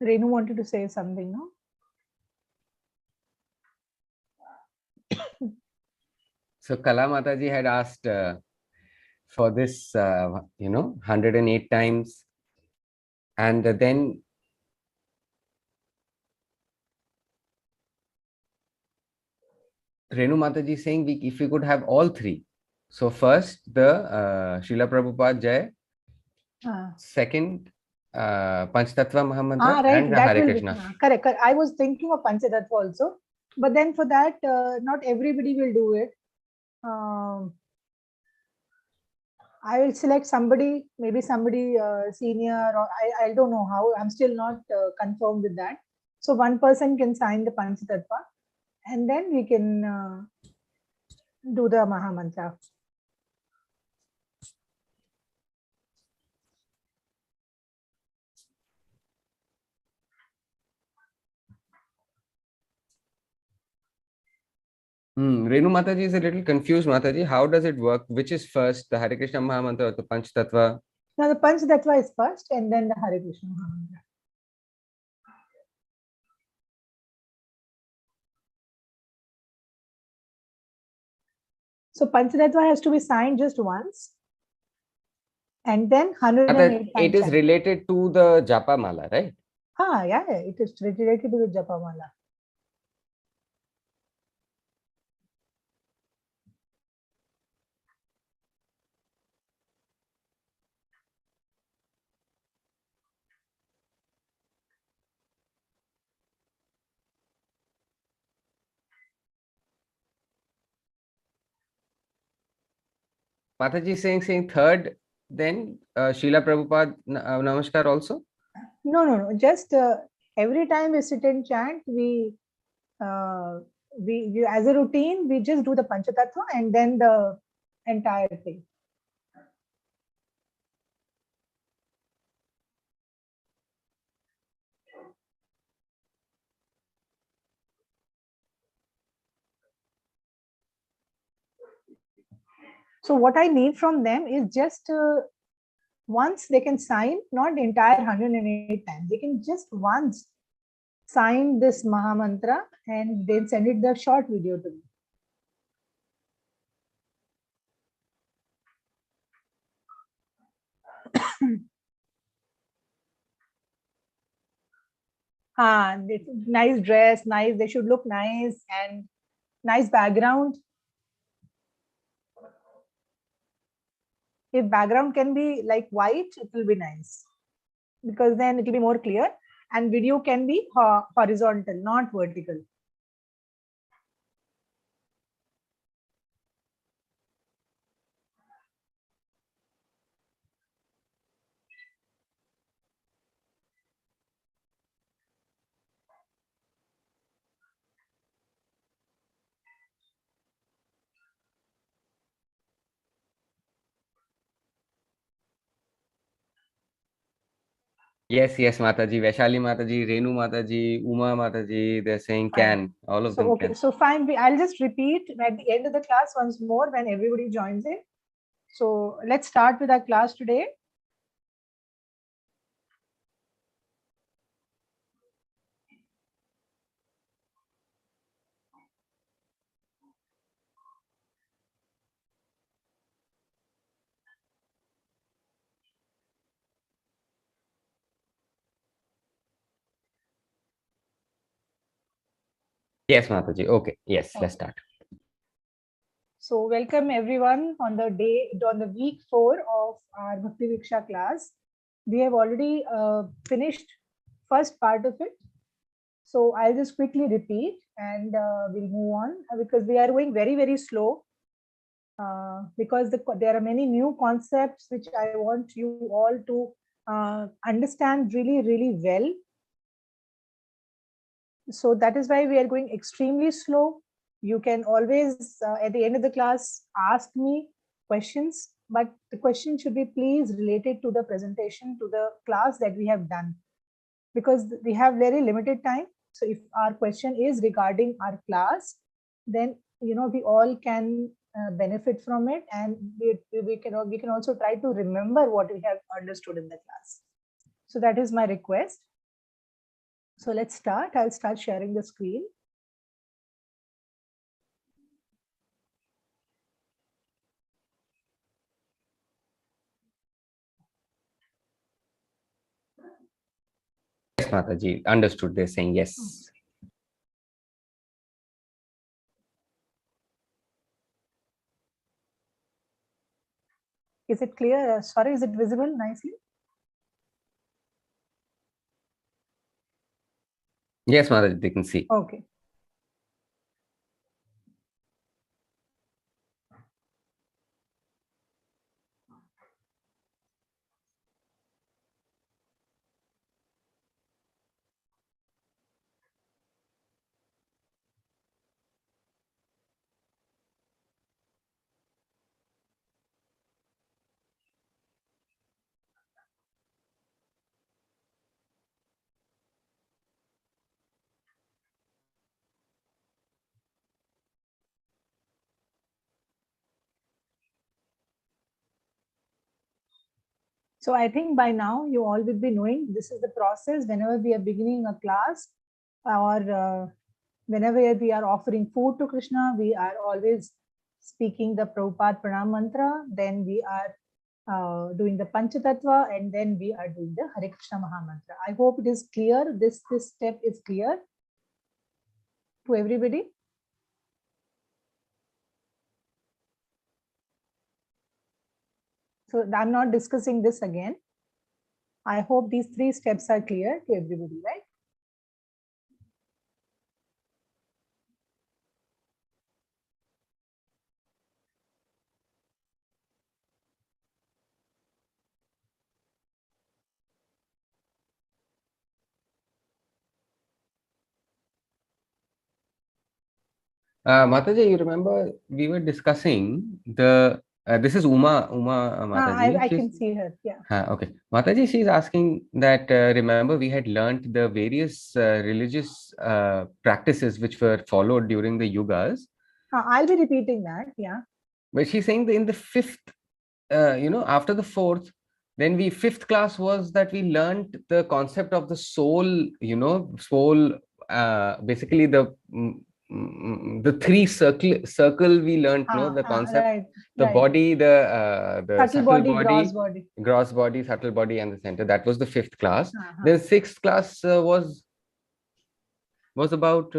Renu wanted to say something, no? So Kala Mataji had asked for this, 108 times. And then Renu Mataji saying if we could have all three. So first the Srila Prabhupada Jai, second Panchtattva Mahamantra, Right, and the that Hare will be Krishna. correct. I was thinking of Panchatattva also, but then for that, not everybody will do it. I will select somebody, maybe somebody senior, or I don't know how. I'm still not confirmed with that. So one person can sign the Panchatattva, and then we can do the Mahamantra. Renu Mataji is a little confused, Mataji. How does it work? Which is first, the Hare Krishna Mahamantra or the Panchtattva? Now the Panchatattva is first, and then the Hare Krishna Mahamantra. So Panchatattva has to be signed just once, and then 108 times. It is related to the Japa Mala, right? Yeah, it is related to the Japa Mala. Mataji is saying third, then Srila Prabhupada Namaskar also? No. Just every time we sit and chant, we as a routine, we just do the Panchatattva and then the entire thing. So what I need from them is just once they can sign, not the entire 108 times. They can just once sign this Mahamantra and then send it the short video to me. Nice dress, nice. They should look nice and nice background. If background can be like white, it will be nice because then it will be more clear. And video can be horizontal, not vertical. Yes, Mataji, Vaishali Mataji, Renu Mataji, Uma Mataji, they're saying can. All of them Okay, can. so fine. I'll just repeat at the end of the class once more when everybody joins in. So let's start with our class today. Yes, Mataji. Okay. Yes, let's start. So welcome everyone on the week 4 of our Bhakti Vriksha class. We have already finished first part of it. So I'll just quickly repeat and we'll move on because we are going very, very slow because there are many new concepts which I want you all to understand really, really well. So that is why we are going extremely slow. You can always, at the end of the class, ask me questions, but the question should be please related to the presentation, to the class that we have done, because we have very limited time. So if our question is regarding our class, then we all can benefit from it, and we can also try to remember what we have understood in the class. So that is my request. So let's start. I'll start sharing the screen. Yes, Mataji, understood. They're saying yes. Is it clear? Sorry, is it visible nicely? Yes, Mataji, they can see. Okay. So I think by now you all will be knowing this is the process whenever we are beginning a class or whenever we are offering food to Krishna, we are always speaking the Prabhupada Pranam mantra, then we are doing the Panchatattva, and then we are doing the Hare Krishna Maha Mantra. I hope it is clear. This step is clear to everybody. So I'm not discussing this again. I hope these 3 steps are clear to everybody, right? Mataji, you remember we were discussing the this is Uma Mataji. I can see her. Yeah. Okay. Mataji, she's asking that remember we had learnt the various religious practices which were followed during the yugas. I'll be repeating that. Yeah. But she's saying that in the fifth, after the fourth, then fifth class was that we learnt the concept of the soul, soul, basically the three circle we learnt, no, the concept, right, the right. body, the Subtle body, gross body, subtle body, and the center. That was the fifth class. The sixth class was about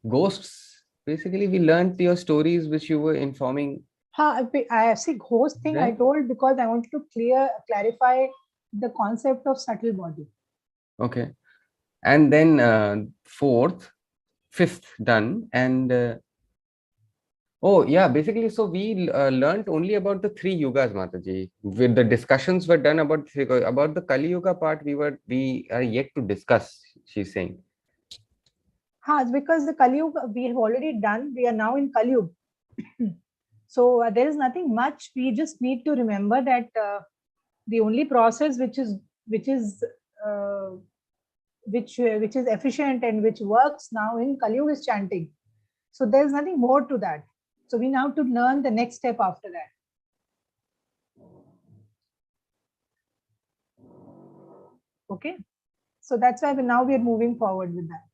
ghosts. Basically, we learned your stories which you were informing. I see ghost thing I told because I wanted to clarify the concept of subtle body. Okay. And then fourth, fifth done. And oh yeah, basically, so we learned only about the 3 yugas, Mataji. With the discussions were done about the Kali Yuga part, we are yet to discuss, she's saying. It's because the Kali Yuga we have already done. We are now in Kali Yuga. So there is nothing much. We just need to remember that the only process which is efficient and which works now in Kali Yuga is chanting. So there is nothing more to that. So we now have to learn the next step after that. Okay. So that's why now we are moving forward with that.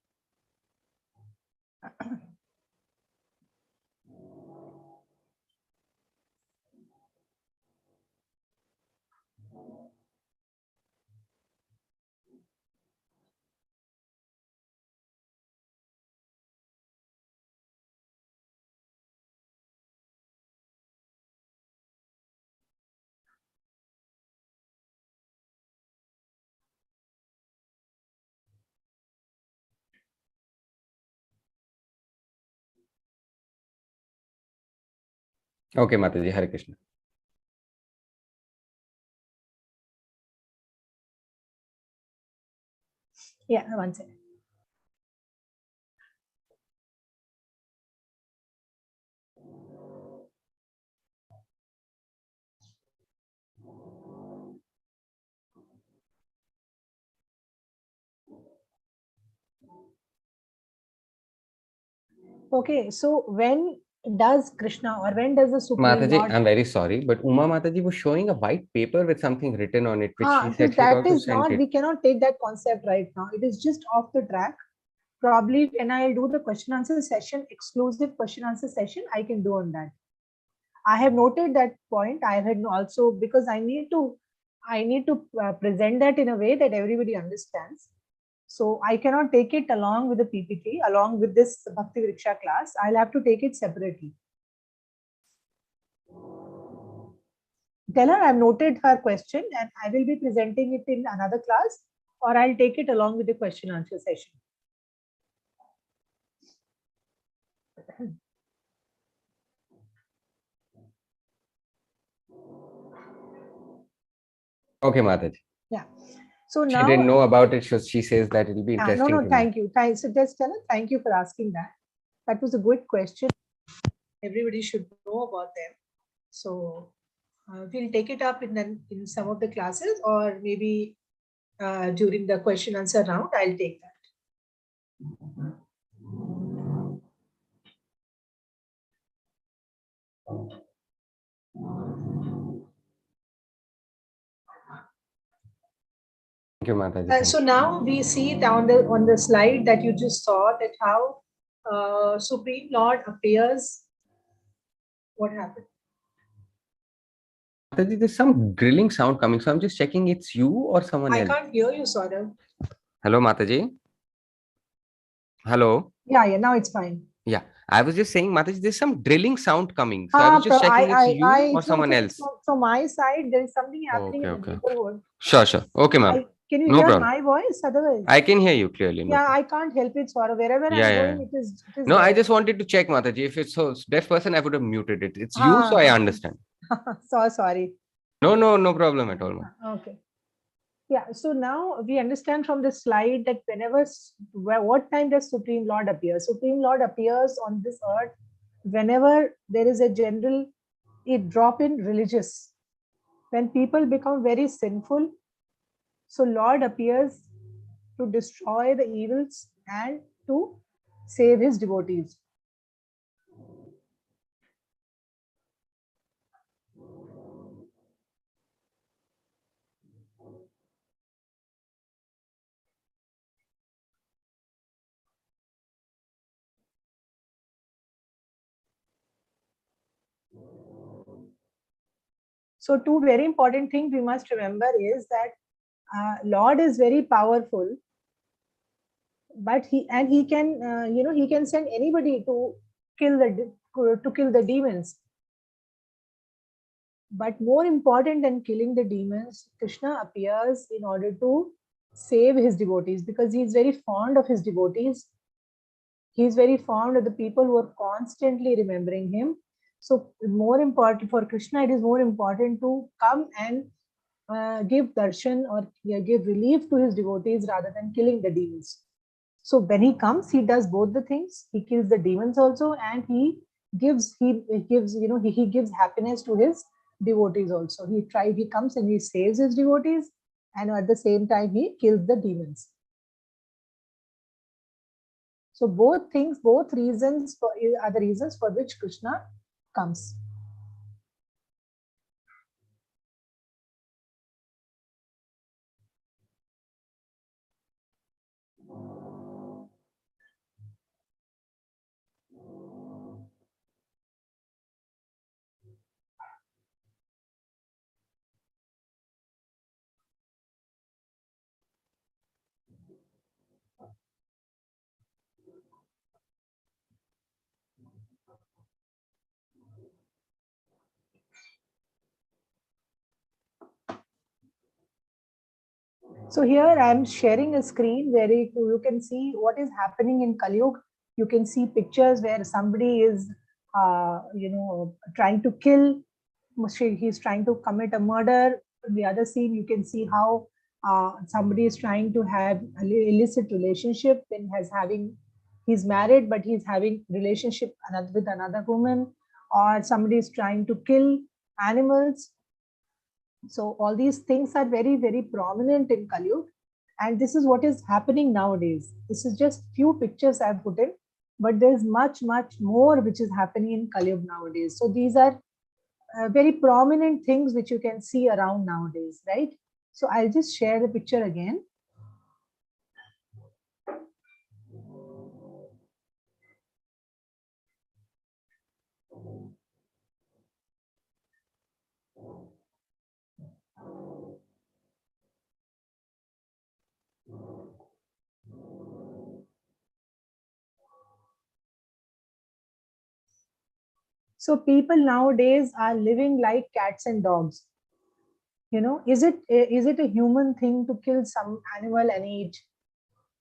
Okay, Mataji, Hare Krishna. Yeah, one second. Okay, so when does Krishna, or when does the Supreme Mataji, Lord? I'm very sorry, but Uma Mataji was showing a white paper with something written on it, which she said she had That also is sent not, it. we cannot take that concept right now. It is just off the track. Probably when I'll do the question answer session, exclusive question answer session, I can do on that. I have noted that point. I had also, because I need to present that in a way that everybody understands. So I cannot take it along with the PPT, along with this Bhakti Vriksha class. I'll have to take it separately. Tell her I've noted her question and I will be presenting it in another class, or I'll take it along with the question answer session. Okay, Mataji. Yeah. So She didn't now, know about it, so she says that it'll be interesting no, to know. thank you. So just tell her, thank you for asking that. That was a good question. Everybody should know about them. So we'll take it up in some of the classes, or maybe during the question answer round, I'll take that. Thank you, Mataji. So now we see down on the slide that you just saw that how Supreme Lord appears. What happened? Mataji, there's some drilling sound coming, so I'm just checking it's you or someone I else. can't hear you, Saurav. Hello, Mataji. Hello. Yeah, now it's fine. Yeah, I was just saying, Mataji, there's some drilling sound coming, so I was just checking it's you or someone else. So my side, there is something happening Okay, in the okay. neighborhood. Sure, sure. Okay, ma'am. Can you No hear problem. my voice? Otherwise, I can hear you clearly. No yeah, problem. I can't help it, Saurav. Wherever Yeah, I'm yeah, going, yeah. it is No, I there. just wanted to check, Mataji. If it's so deaf person, I would have muted it. It's you, so I understand. So sorry. No, no, no problem at all, ma'am. Okay. Yeah, so now we understand from the slide that what time does Supreme Lord appear? Supreme Lord appears on this earth whenever there is a drop in religious. When people become very sinful, so Lord appears to destroy the evils and to save his devotees. So two very important things we must remember is that Lord is very powerful, but he can he can send anybody to kill the demons. But more important than killing the demons, Krishna appears in order to save his devotees, because he is very fond of his devotees. He is very fond of the people who are constantly remembering him. So more important for Krishna, it is more important to come and give darshan, or give relief to his devotees rather than killing the demons. So when he comes, he does both the things. He kills the demons also, and he gives he gives happiness to his devotees also. He comes and he saves his devotees, and at the same time he kills the demons. So both reasons are the reasons for which Krishna comes. So here I am sharing a screen where you can see what is happening in Kali Yuga. You can see pictures where somebody is, trying to kill. He's trying to commit a murder. In the other scene, you can see how somebody is trying to have an illicit relationship and he's married, but he's having relationship with another woman, or somebody is trying to kill animals. So all these things are very, very prominent in Kali Yuga. And this is what is happening nowadays. This is just few pictures I've put in. but there's much, much more which is happening in Kali Yuga nowadays. So these are very prominent things which you can see around nowadays, right? So I'll just share the picture again. So people nowadays are living like cats and dogs. You know, is it a human thing to kill some animal and eat,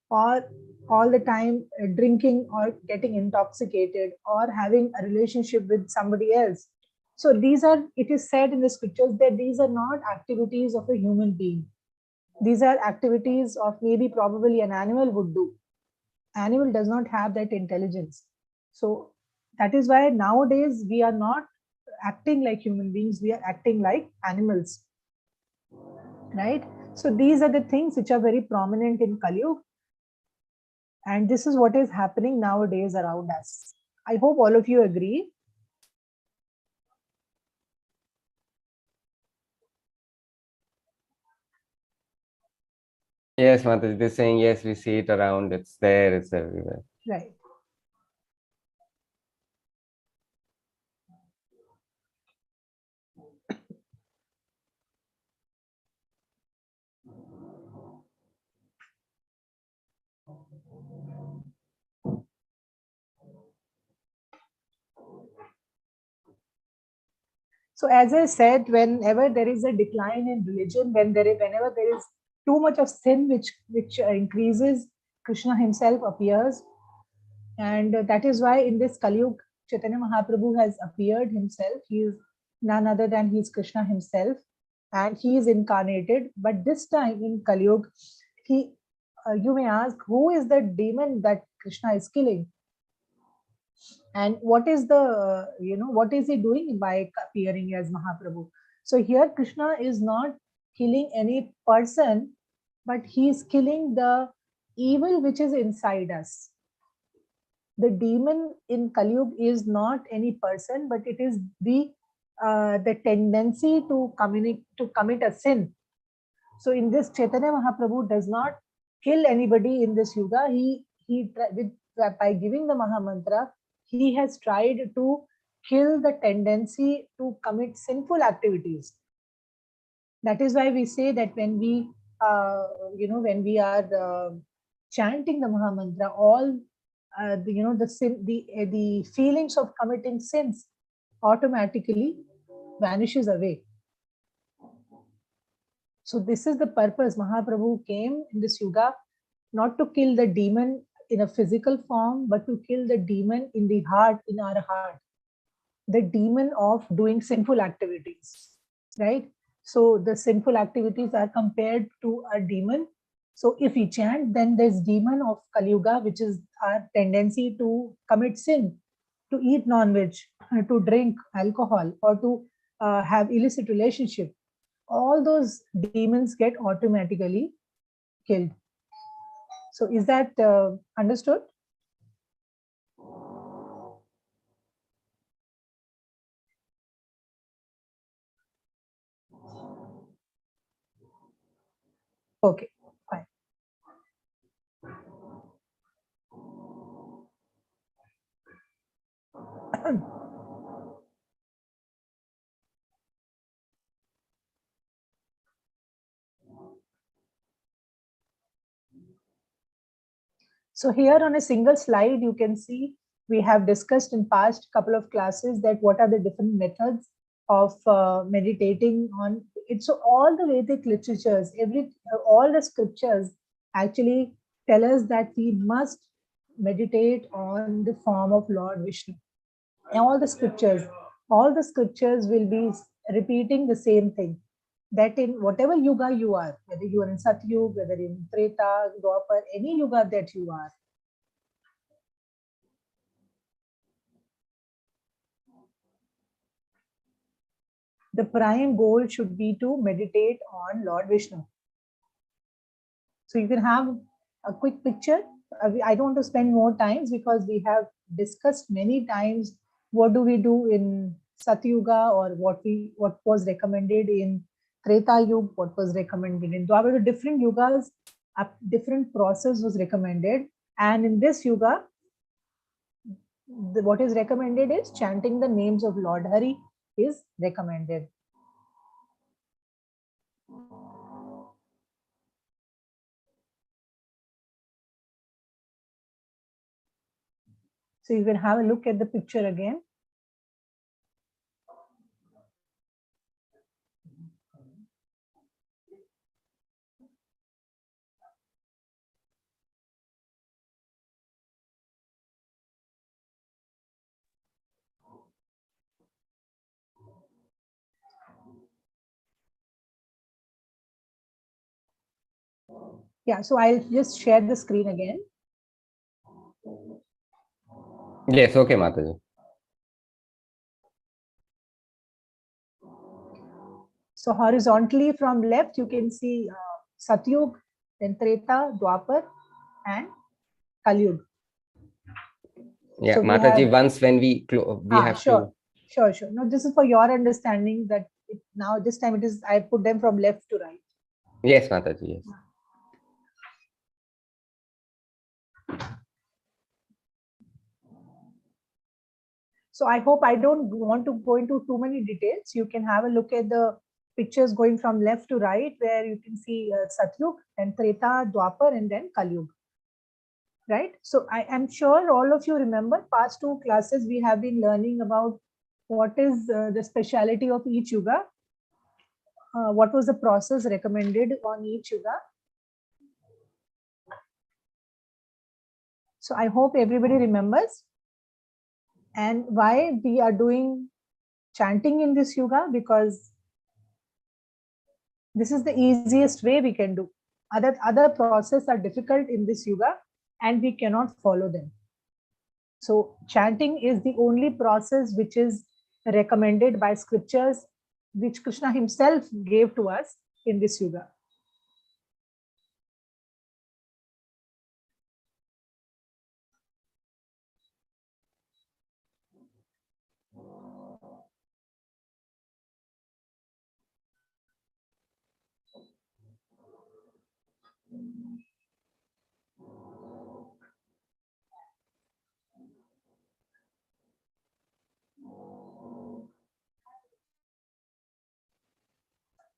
or all the time drinking or getting intoxicated or having a relationship with somebody else? So these are, it is said in the scriptures that these are not activities of a human being. These are activities of maybe probably an animal would do. Animal does not have that intelligence. So that is why nowadays we are not acting like human beings, we are acting like animals, right? So these are the things which are very prominent in Kali Yuga, and this is what is happening nowadays around us. I hope all of you agree. Yes, Mataji, they're saying yes, we see it around, it's there, it's everywhere. Right. So as I said, whenever there is a decline in religion, whenever there is too much of sin which increases, Krishna himself appears. And that is why in this Kali Yuga, Chaitanya Mahaprabhu has appeared himself. He is none other than he is Krishna himself, and he is incarnated. But this time in Kali Yuga, he, you may ask, who is the demon that Krishna is killing? And what is the, what is he doing by appearing as Mahaprabhu? So here Krishna is not killing any person, but he is killing the evil which is inside us. The demon in Kali Yuga is not any person, but it is the tendency to commit a sin. So in this, Chaitanya Mahaprabhu does not kill anybody in this yuga. By giving the Mahamantra, he has tried to kill the tendency to commit sinful activities. That is why we say that when we are chanting the Mahamantra, all the feelings of committing sins automatically vanishes away. So this is the purpose. Mahaprabhu came in this yuga not to kill the demon in a physical form, but to kill the demon in the heart, in our heart, the demon of doing sinful activities, right? So the sinful activities are compared to a demon. So if we chant, then there's demon of Kali Yuga, which is our tendency to commit sin, to eat non-veg, to drink alcohol, or to have illicit relationship. All those demons get automatically killed. So is that understood? Okay, fine. So here on a single slide, you can see we have discussed in past couple of classes that what are the different methods of meditating on it. So all the Vedic literatures, all the scriptures actually tell us that we must meditate on the form of Lord Vishnu. All the scriptures will be repeating the same thing, that in whatever yuga you are, whether you are in Satyug, whether in Treta, Dwapar, any yuga that you are, the prime goal should be to meditate on Lord Vishnu. So you can have a quick picture I don't want to spend more times because we have discussed many times what do we do in Satyuga, or what was recommended in Treta Yuga, what was recommended in Dwapara. Different yugas, a different process was recommended, and in this yuga, what is recommended is chanting the names of Lord Hari is recommended. So you can have a look at the picture again. Yeah, so I'll just share the screen again. Yes, okay, Mataji. So horizontally from left, you can see Satyug, then Treta, Dwapar, and Kalyug. Yeah, So we Mataji, have, once when we have sure, to. sure. No, this is for your understanding that now this time it is, I put them from left to right. Yes, Mataji, yes. So I hope I don't want to go into too many details. You can have a look at the pictures going from left to right, where you can see Satyug, then Treta, Dwapar, and then Kalyug. Right? So I am sure all of you remember past two classes we have been learning about what is the speciality of each yuga, what was the process recommended on each yuga. So I hope everybody remembers, and why we are doing chanting in this yuga, because this is the easiest way we can do. Other processes are difficult in this yuga and we cannot follow them. So chanting is the only process which is recommended by scriptures, which Krishna himself gave to us in this yuga.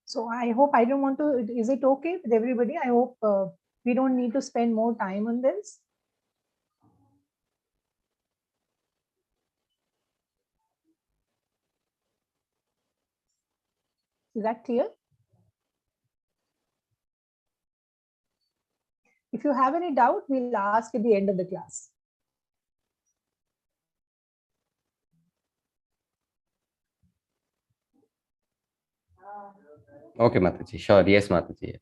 So I hope, I don't want to, is it okay with everybody? I hope we don't need to spend more time on this. Is that clear? If you have any doubt, we'll ask at the end of the class. Okay, Mataji, sure. Yes, Mataji, yes.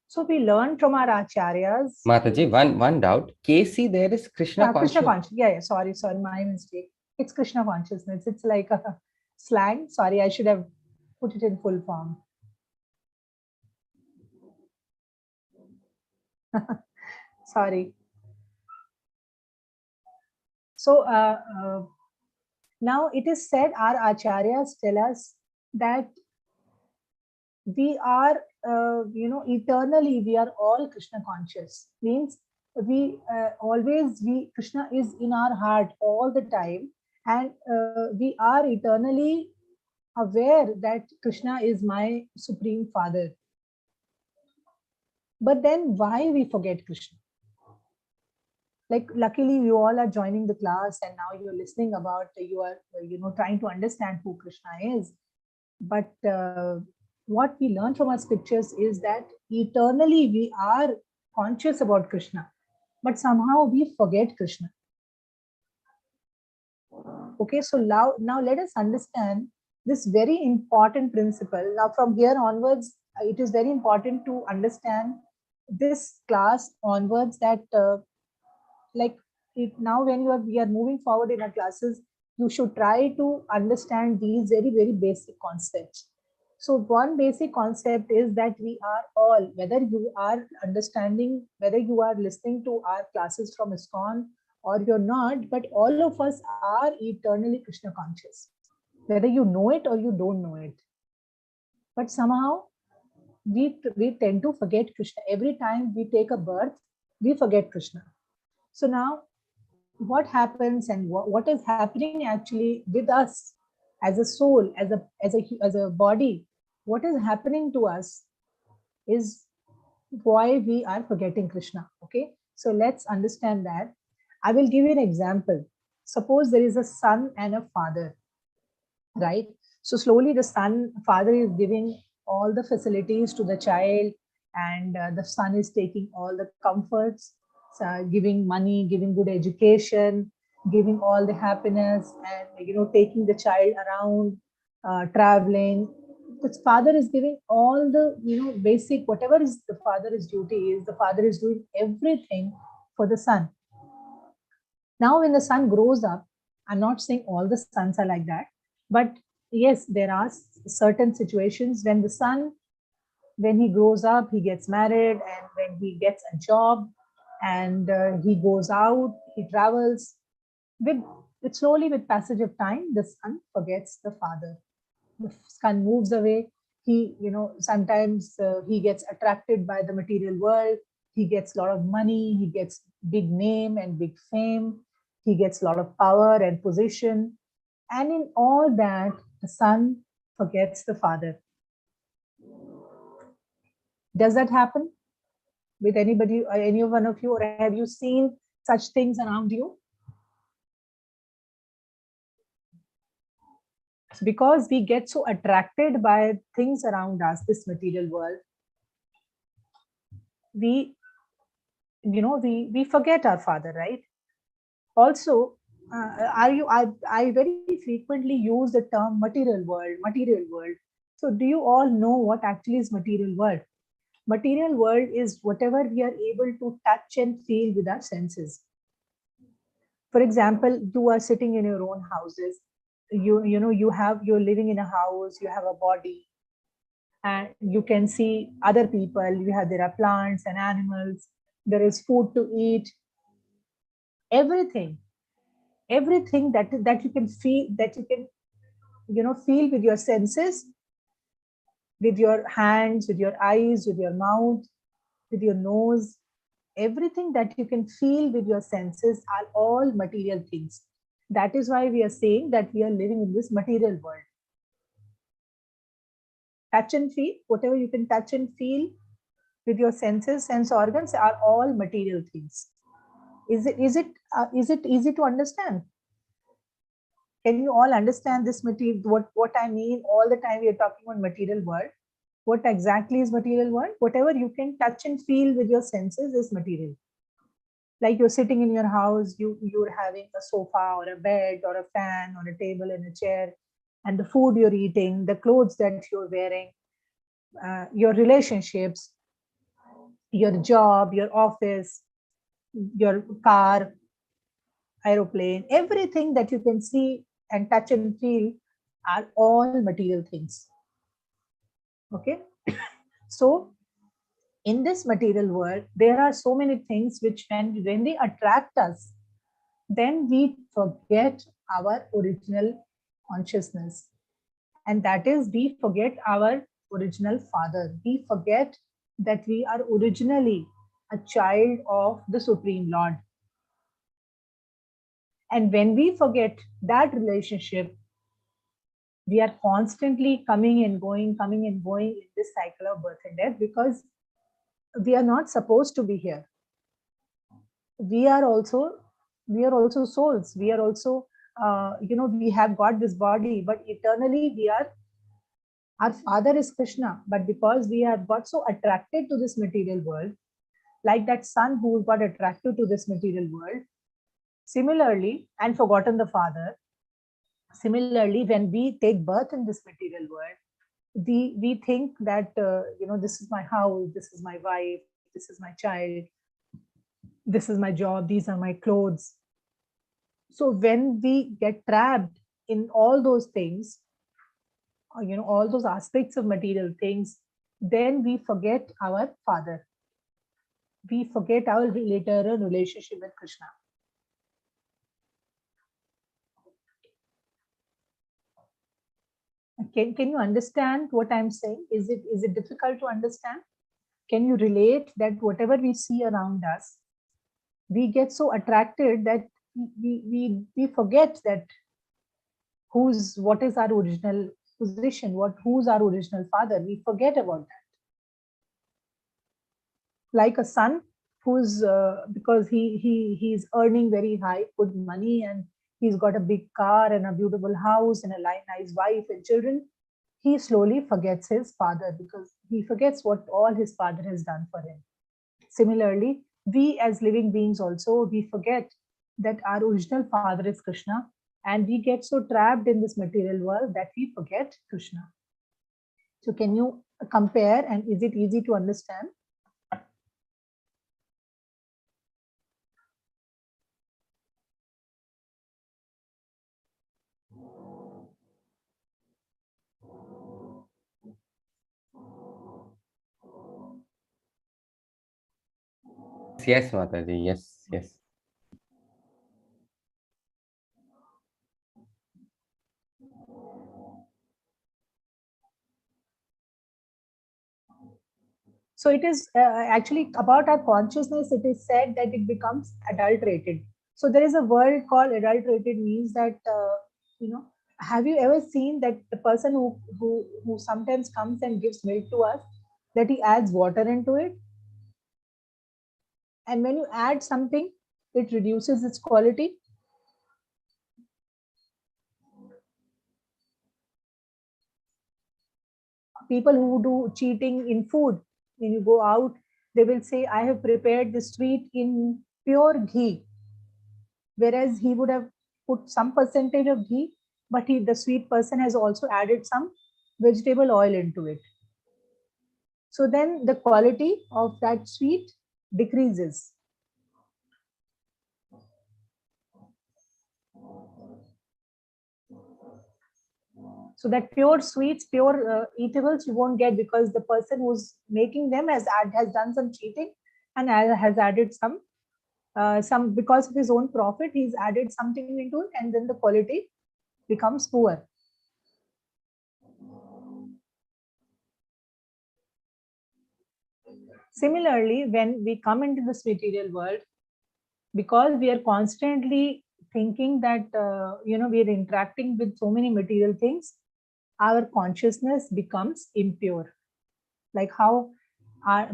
So we learned from our acharyas. Mataji, one doubt. KC, there is Krishna Krishna conscious. consciousness. Yeah, sorry, my mistake. It's Krishna consciousness. It's like a slang. Sorry, I should have put it in full form. Sorry. So now it is said, our acharyas tell us that we are, eternally, we are all Krishna conscious. Means we Krishna is in our heart all the time, and we are eternally aware that Krishna is my supreme father. But then why we forget Krishna? Like, luckily you all are joining the class and now you're listening about, you are trying to understand who Krishna is. But what we learn from our scriptures is that eternally we are conscious about Krishna, but somehow we forget Krishna. Okay, so now let us understand this very important principle. Now from here onwards, it is very important to understand this class onwards that like now when we are moving forward in our classes, you should try to understand these very basic concepts. So one basic concept is that we are all, whether you are understanding, whether you are listening to our classes from ISKCON or you're not, but all of us are eternally Krishna conscious, whether you know it or you don't know it. But somehow we tend to forget Krishna. Every time we take a birth, we forget Krishna. So now what happens and what is happening actually with us as a soul, as a body, what is happening to us is why we are forgetting Krishna. Okay, so let's understand that. I will give you an example. Suppose there is a son and a father, right? So slowly the father is giving all the facilities to the child, and the son is taking all the comforts, giving money, giving good education, giving all the happiness, and taking the child around, traveling. The father is giving all the basic, whatever is the father's duty is, the father is doing everything for the son. Now when the son grows up, I'm not saying all the sons are like that, but yes, there are certain situations when the son, when he grows up, he gets married, and when he gets a job, and he goes out, he travels. With slowly, with passage of time, the son forgets the father. The son moves away. He, sometimes he gets attracted by the material world. He gets a lot of money. He gets big name and big fame. He gets a lot of power and position. And in all that, the son forgets the father. Does that happen with anybody or any one of you, or have you seen such things around you? Because we get so attracted by things around us, this material world, we we forget our father, right? Also, I very frequently use the term material world. So do you all know what actually is material world? Material world is whatever we are able to touch and feel with our senses. For example, you are sitting in your own houses. You're living in a house, you have a body, and you can see other people. There are plants and animals, there is food to eat, everything, everything that you can feel, that you can feel with your senses, with your hands, with your eyes, with your mouth, with your nose. Everything that you can feel with your senses are all material things. That is why we are saying that we are living in this material world. Touch and feel, whatever you can touch and feel with your senses, sense organs, are all material things. Is it easy to understand? Can you all understand this material? What I mean, all the time we are talking about material world. What exactly is material world? Whatever you can touch and feel with your senses is material. Like you're sitting in your house, you're having a sofa or a bed or a fan or a table and a chair, and the food you're eating, the clothes that you're wearing, your relationships, your job, your office, your car, aeroplane, everything that you can see and touch and feel are all material things. Okay. So in this material world, there are so many things which when they attract us, then we forget our original consciousness. And that is, we forget our original father. We forget that we are originally a child of the Supreme Lord. And when we forget that relationship, we are constantly coming and going in this cycle of birth and death, because we are not supposed to be here. We are also souls. We are also we have got this body, but eternally we are, our father is Krishna. But because we have got so attracted to this material world, like that son who got attracted to this material world, similarly, and forgotten the father, Similarly, when we take birth in this material world, we think that this is my house, this is my wife, this is my child, this is my job, these are my clothes. So when we get trapped in all those things, all those aspects of material things, then we forget our father. We forget our later relationship with Krishna. Can you understand what I'm saying? Is it difficult to understand? Can you relate that whatever we see around us, we get so attracted that we forget that what is our original position, who's our original father? We forget about that. Like a son who's because he's earning very high good money, and he's got a big car and a beautiful house and a nice wife and children, he slowly forgets his father because he forgets what all his father has done for him. Similarly, we as living beings also, we forget that our original father is Krishna, and we get so trapped in this material world that we forget Krishna. So can you compare, and is it easy to understand? Yes, Mataji. Yes, yes. So it is actually about our consciousness. It is said that it becomes adulterated. So there is a word called adulterated, means that you know. Have you ever seen that the person who sometimes comes and gives milk to us, that he adds water into it, and when you add something, it reduces its quality. People who do cheating in food, when you go out, they will say, I have prepared the sweet in pure ghee, whereas he would have put some percentage of ghee, but the sweet person has also added some vegetable oil into it. So then the quality of that sweet decreases. So that pure sweets, pure eatables, you won't get, because the person who's making them has done some cheating and has added some, because of his own profit, he's added something into it, and then the quality becomes poor. Similarly, when we come into this material world, because we are constantly thinking that we are interacting with so many material things, our consciousness becomes impure. Like how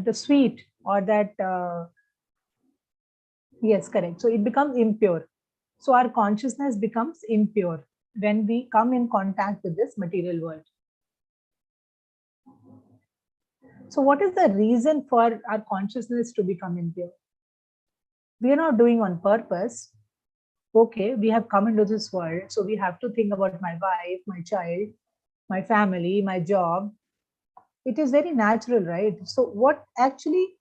the sweet, or that yes, correct, so it becomes impure. So our consciousness becomes impure when we come in contact with this material world. So what is the reason for our consciousness to become impure? We are not doing on purpose. Okay, we have come into this world, so we have to think about my wife, my child, my family, my job. It is very natural, right? So what actually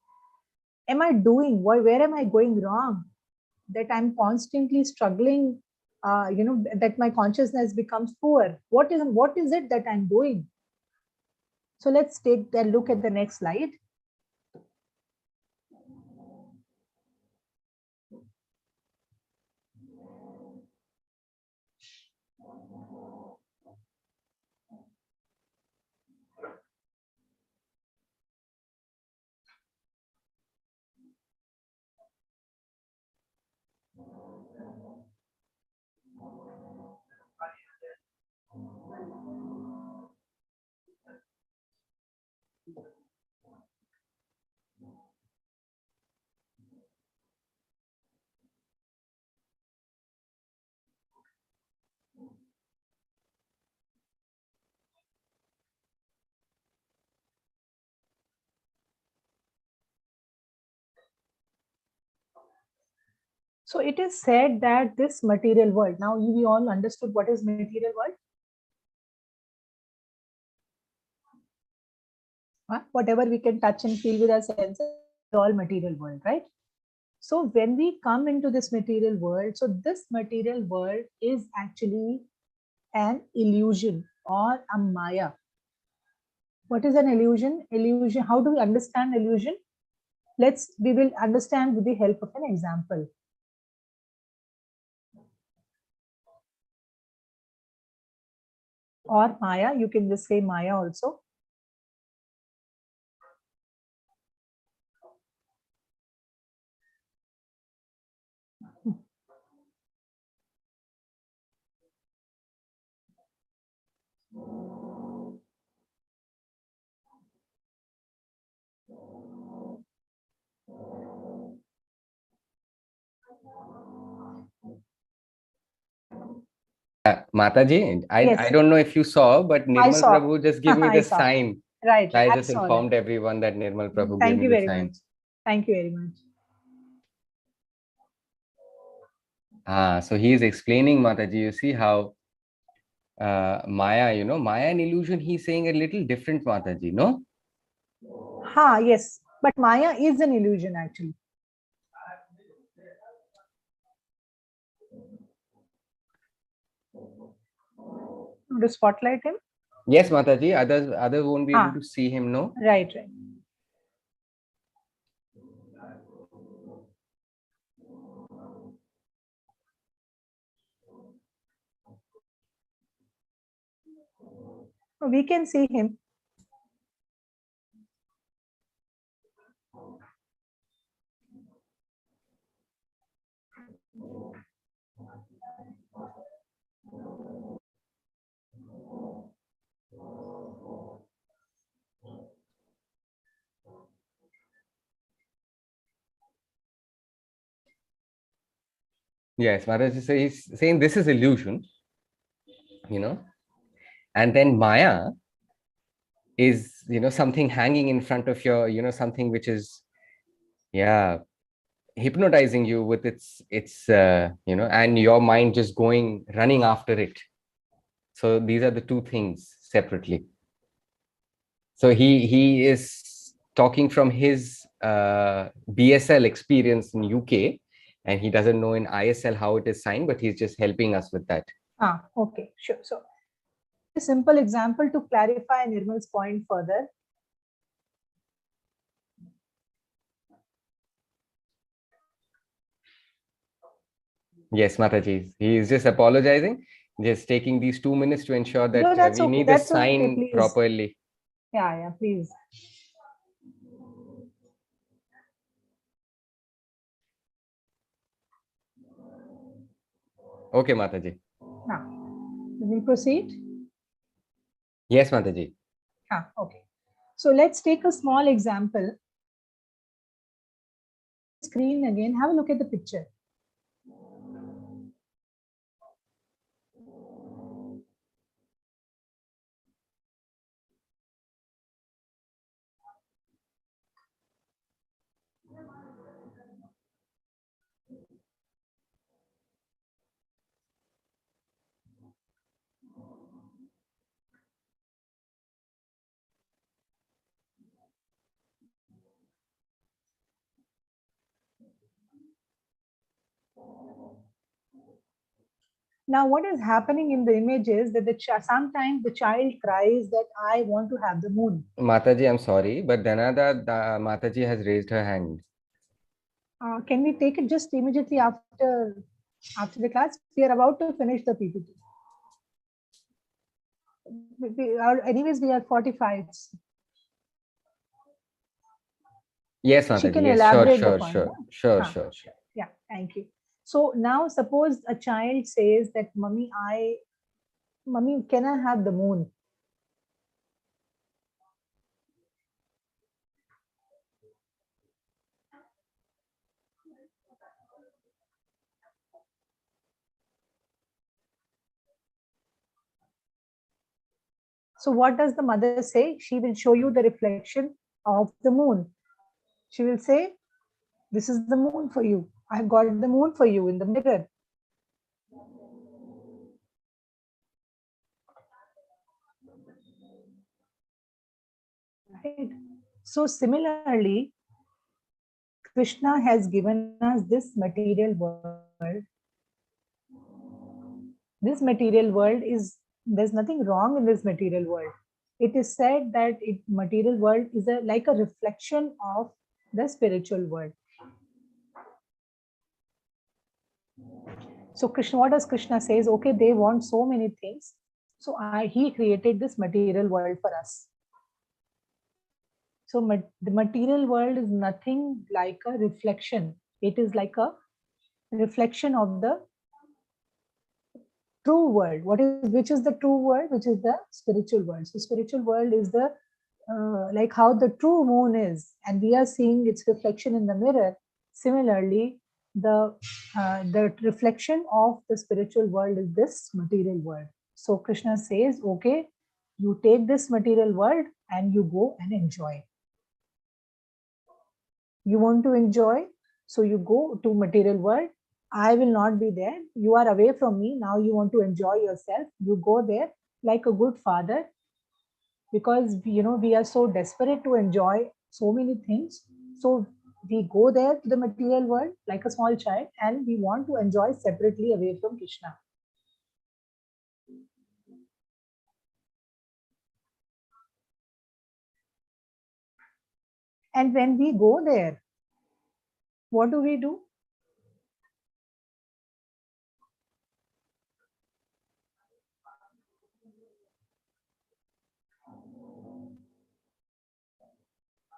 am I doing? Where am I going wrong, that I'm constantly struggling, that my consciousness becomes poor? What is it that I'm doing? So let's take a look at the next slide. So it is said that this material world, now we all understood what is material world. Whatever we can touch and feel with our senses, all material world, right? So when we come into this material world, so this material world is actually an illusion or a maya. What is an illusion? Illusion, how do we understand illusion? We will understand with the help of an example. Or maya, you can just say maya also. Mataji, I Yes, don't know if you saw, but I Nirmal saw. Prabhu just give me I the saw. sign. Right, So I I just saw that. informed everyone that Nirmal Prabhu gave Thank me you the very sign. much. Thank you very much. So he is explaining, Mataji, you see how Maya, Maya and illusion, he's saying a little different, Mataji, no? Yes, but maya is an illusion actually. To spotlight him. Yes, Mataji, others won't be able to see him, no? Right, right. We can see him. Yes, Mataji, so he's saying this is illusion, and then Maya is, something hanging in front of your, something which is, yeah, hypnotizing you with its and your mind just running after it. So these are the two things separately. So he is talking from his BSL experience in UK, and he doesn't know in ISL how it is signed, but he's just helping us with that. Okay, sure. So a simple example to clarify Nirmal's point further. Yes, Mataji. He is just apologizing, just taking these 2 minutes to ensure No, that that's we okay. need the That's okay, sign please. properly. Yeah, please. Okay, Mataji. Now, we will proceed. Yes, Mataji. Okay. So let's take a small example. Screen again. Have a look at the picture. Now, what is happening in the image is that sometimes the child cries that I want to have the moon. Mataji, I'm sorry, but Dhanada Mataji has raised her hand. Can we take it just immediately after the class? We are about to finish the PPT. Anyways, we are 45. Yes, She Mataji. can Yes, sure, elaborate the sure, point. sure, sure, sure, sure. Yeah, thank you. So now suppose a child says that, Mummy, can I have the moon? So what does the mother say? She will show you the reflection of the moon. She will say, this is the moon for you. I've got the moon for you in the mirror. Right? So similarly, Krishna has given us this material world. This material world is, there's nothing wrong in this material world. It is said that material world is like a reflection of the spiritual world. So Krishna, what does Krishna says? Okay, they want so many things. So he created this material world for us. So the material world is nothing like a reflection. It is like a reflection of the true world. Which is the true world? Which is the spiritual world. So spiritual world is the like how the true moon is, and we are seeing its reflection in the mirror. Similarly, the reflection of the spiritual world is this material world. So Krishna says, okay, you take this material world and you go and enjoy. You want to enjoy, so you go to material world. I will not be there. You are away from me. Now you want to enjoy yourself. You go there like a good father, because we are so desperate to enjoy so many things. So we go there to the material world like a small child, and we want to enjoy separately away from Krishna. And when we go there, what do?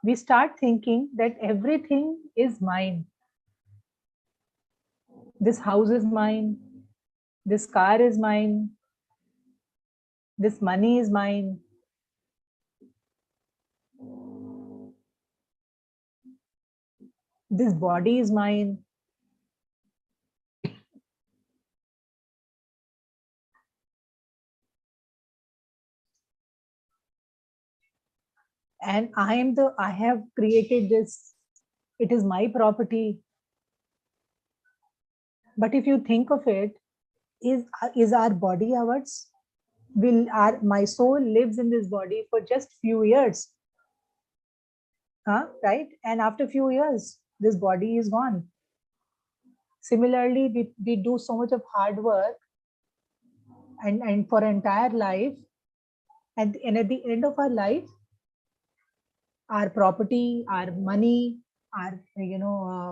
We start thinking that everything is mine. This house is mine. This car is mine. This money is mine. This body is mine. And I have created this. It is my property. But if you think of it, is our body ours? Will my soul lives in this body for just few years, right? And after few years, this body is gone. Similarly, we do so much of hard work and for entire life, and at the end of our life, our property, our money, our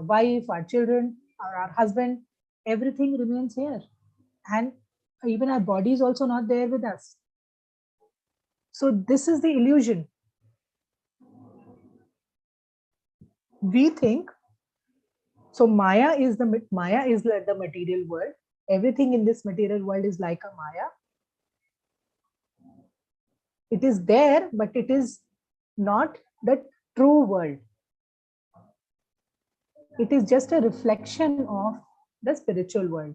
wife, our children, or our husband, everything remains here, and even our body is also not there with us. So this is the illusion. We think so. Maya is like the material world. Everything in this material world is like a Maya. It is there, but it is not the true world. It is just a reflection of the spiritual world.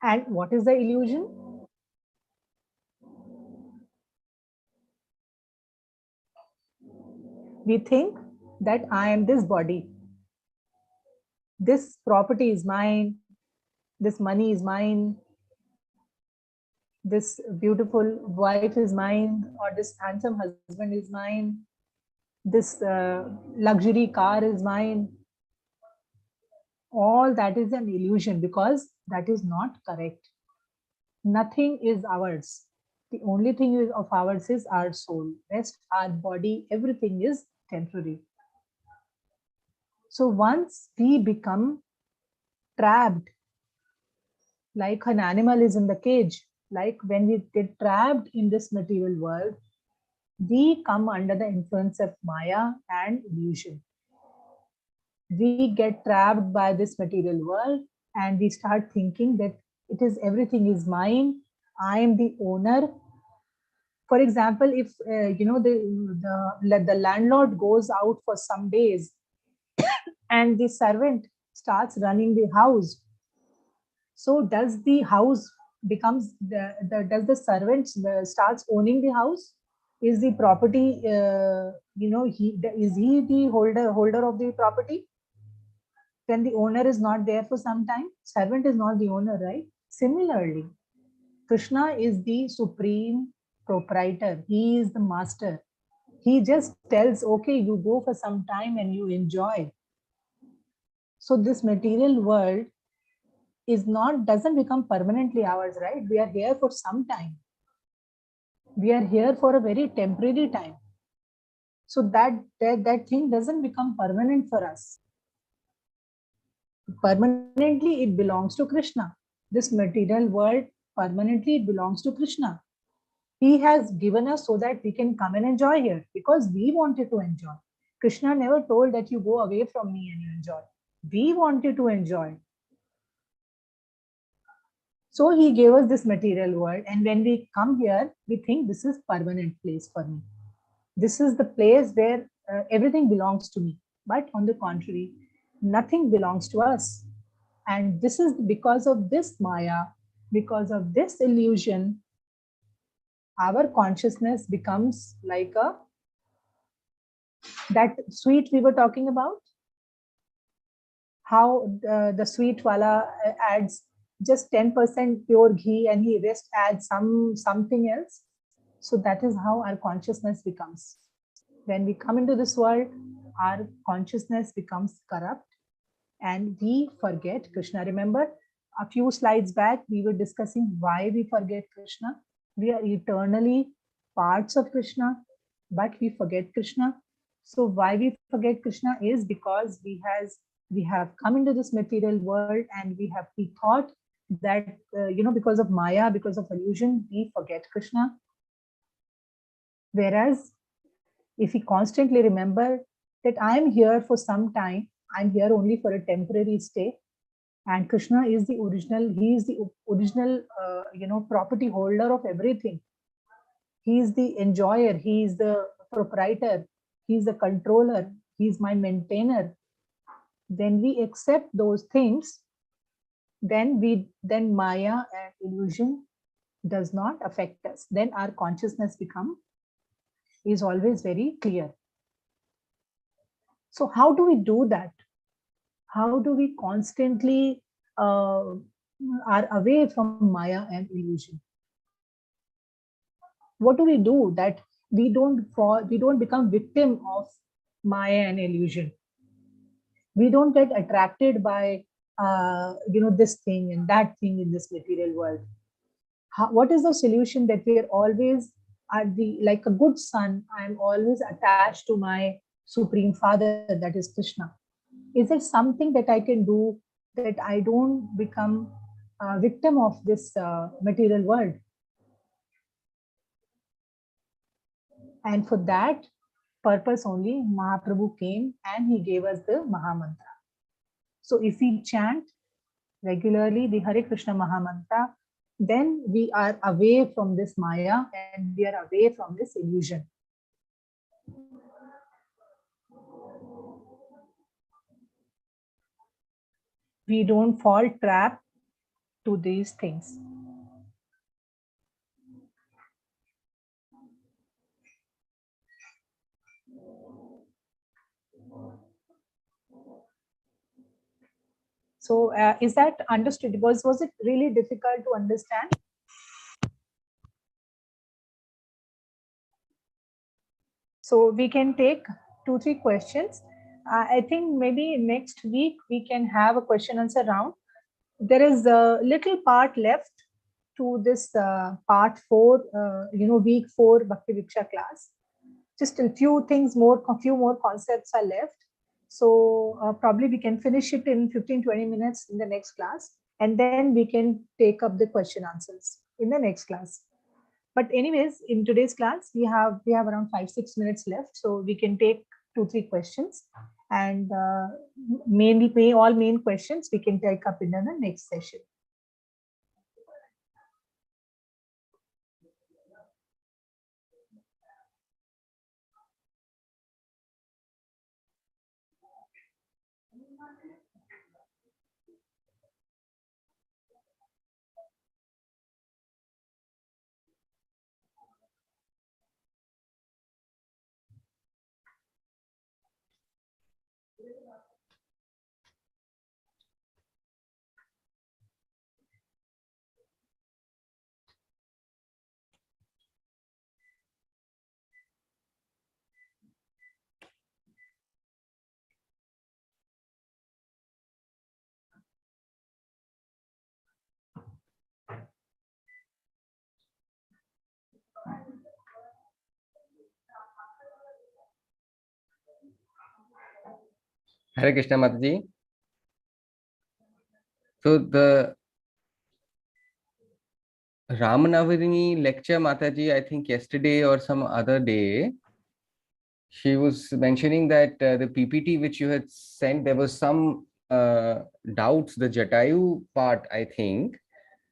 And what is the illusion? We think that I am this body. This property is mine. This money is mine. This beautiful wife is mine, or this handsome husband is mine. This luxury car is mine. All that is an illusion, because that is not correct. Nothing is ours. The only thing of ours is our soul. Rest, our body, everything is temporary. So once we become trapped, like an animal is in the cage, like when we get trapped in this material world, we come under the influence of Maya and illusion. We get trapped by this material world, and we start thinking that everything is mine. I am the owner. For example, if the landlord goes out for some days and the servant starts running the house, so does the house becomes does the servant starts owning the house? Is the property, is he the holder of the property? When the owner is not there for some time, servant is not the owner, right? Similarly, Krishna is the supreme proprietor. He is the master. He just tells, okay, you go for some time and you enjoy. So this material world doesn't become permanently ours, right? We are here for some time. We are here for a very temporary time. So that thing doesn't become permanent for us. Permanently it belongs to Krishna. This material world, permanently it belongs to Krishna. He has given us so that we can come and enjoy here because we wanted to enjoy. Krishna never told that you go away from me and you enjoy. We wanted to enjoy. So he gave us this material world, and when we come here, we think this is permanent place for me. This is the place where everything belongs to me. But on the contrary, nothing belongs to us. And this is because of this Maya, because of this illusion, our consciousness becomes like that sweet we were talking about. How the sweet wala adds just 10% pure ghee and he rest adds something else. So that is how our consciousness becomes. When we come into this world, our consciousness becomes corrupt and we forget Krishna. Remember, a few slides back, we were discussing why we forget Krishna. We are eternally parts of Krishna, but we forget Krishna. So why we forget Krishna is because we have come into this material world and we thought that because of Maya, because of illusion, we forget Krishna. Whereas if we constantly remember that I am here for some time, I'm here only for a temporary stay, and Krishna is the original, he is the original property holder of everything. He is the enjoyer, he is the proprietor, he is the controller, he is my maintainer. When we accept those things, then Maya and illusion does not affect us. Then our consciousness is always very clear. So how do we do that? How do we constantly are away from Maya and illusion? What do we do that we don't become victim of Maya and illusion? We don't get attracted by this thing and that thing in this material world. What is the solution that we are always like a good son, I'm always attached to my supreme father, that is Krishna? Is there something that I can do that I don't become a victim of this material world? And for that purpose only, Mahaprabhu came and he gave us the Mahamantra. So if we chant regularly the Hare Krishna Mahamantra, then we are away from this Maya and we are away from this illusion. We don't fall trap to these things. So is that understood? Was it really difficult to understand? So we can take 2-3 questions. I think maybe next week we can have a question answer round. There is a little part left to this part 4, week 4 Bhakti Vriksha class. Just a few things more, a few more concepts are left. So probably we can finish it in 15-20 minutes in the next class, and then we can take up the question answers in the next class. But anyways, in today's class, we have around 5-6 minutes left, so we can take 2-3 questions, and all main questions we can take up in the next session. Hare Krishna Mataji. So the Ramanavini lecture, Mataji, I think yesterday or some other day, she was mentioning that the PPT which you had sent, there was some doubts. The Jatayu part, I think,